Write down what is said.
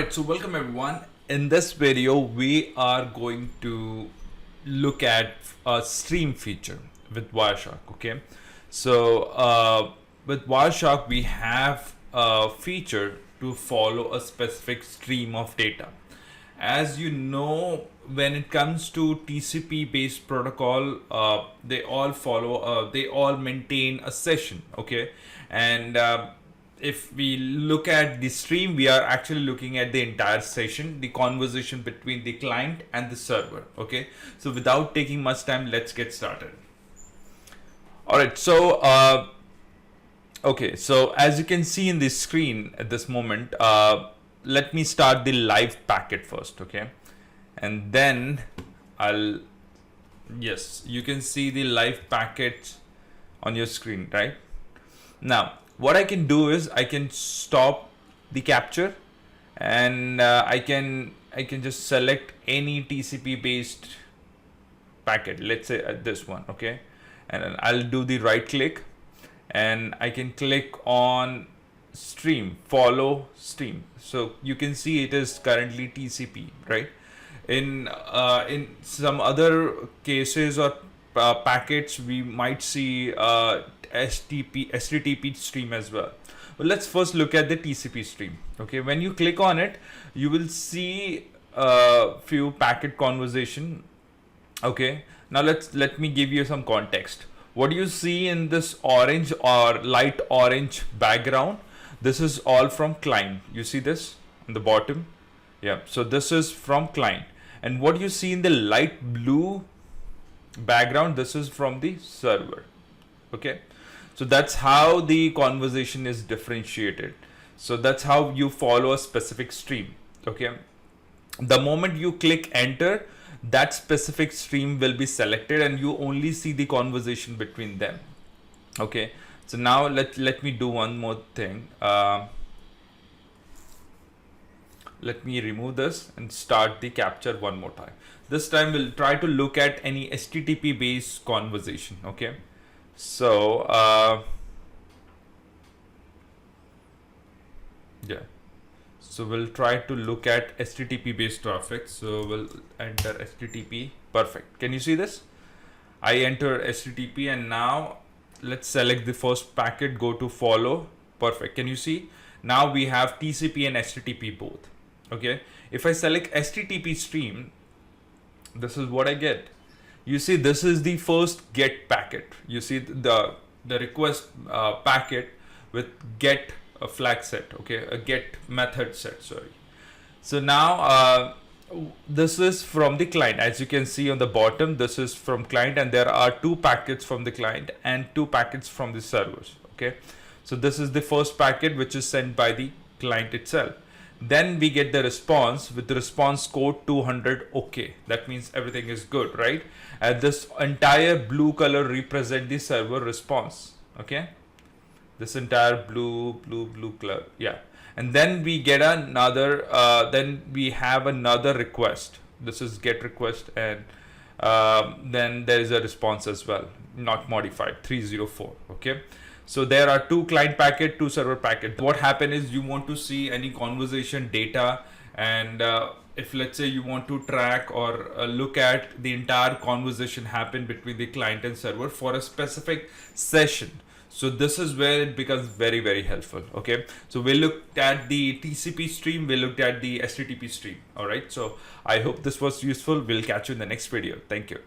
Alright, so welcome everyone. In this video, we are going to look at a stream feature with Wireshark. Okay, so with Wireshark, we have a feature to follow a specific stream of data. As you know, when it comes to TCP based protocol, they all maintain a session. Okay, and if we look at the stream, we are actually looking at the entire session, the conversation between the client and the server. Okay, so without taking much time, let's get started. All right, so okay, so as you can see in the screen at this moment, let me start the live packet first. Okay, and then yes, you can see the live packet on your screen right now. What I can do is I can stop the capture, and I can just select any TCP based packet. Let's say this one. Okay, and I'll do the right click, and I can click on stream, follow stream. So you can see it is currently TCP, right? In some other cases or packets, we might see HTTP stream as well. But let's first look at the TCP stream. Okay, when you click on it, you will see a few packet conversation. Okay, now let me give you some context. What do you see in this orange or light orange background? This is all from client. You see this on the bottom? Yeah, so this is from client. And what you see in the light blue background, this is from the server. Okay, so that's how the conversation is differentiated. So that's how you follow a specific stream. Okay, the moment you click enter, that specific stream will be selected and you only see the conversation between them. Okay, so now let me do one more thing. Let me remove this and start the capture one more time. This time we'll try to look at any HTTP based conversation. Okay, so yeah, so we'll try to look at HTTP based traffic. So we'll enter HTTP. Perfect. Can you see this? I enter HTTP, and now let's select the first packet, go to follow. Perfect. Can you see? Now we have TCP and HTTP both. Okay, if I select HTTP stream, this is what I get. You see, this is the first get packet. You see the request packet with get a flag set. Okay, a get method set. Sorry. So now this is from the client. As you can see on the bottom, this is from client, and there are two packets from the client and two packets from the servers. Okay, so this is the first packet which is sent by the client itself. Then we get the response with the response code 200. Okay, that means everything is good, right? And this entire blue color represent the server response. Okay, this entire blue color. Yeah, and then we get another. Then we have another request. This is get request, and then there is a response as well, not modified 304. Okay. So there are two client packet, two server packet. What happened is you want to see any conversation data, and if let's say you want to track or look at the entire conversation happen between the client and server for a specific session. So this is where it becomes very, very helpful. Okay, so we looked at the TCP stream, we looked at the HTTP stream. All right, so I hope this was useful. We'll catch you in the next video. Thank you.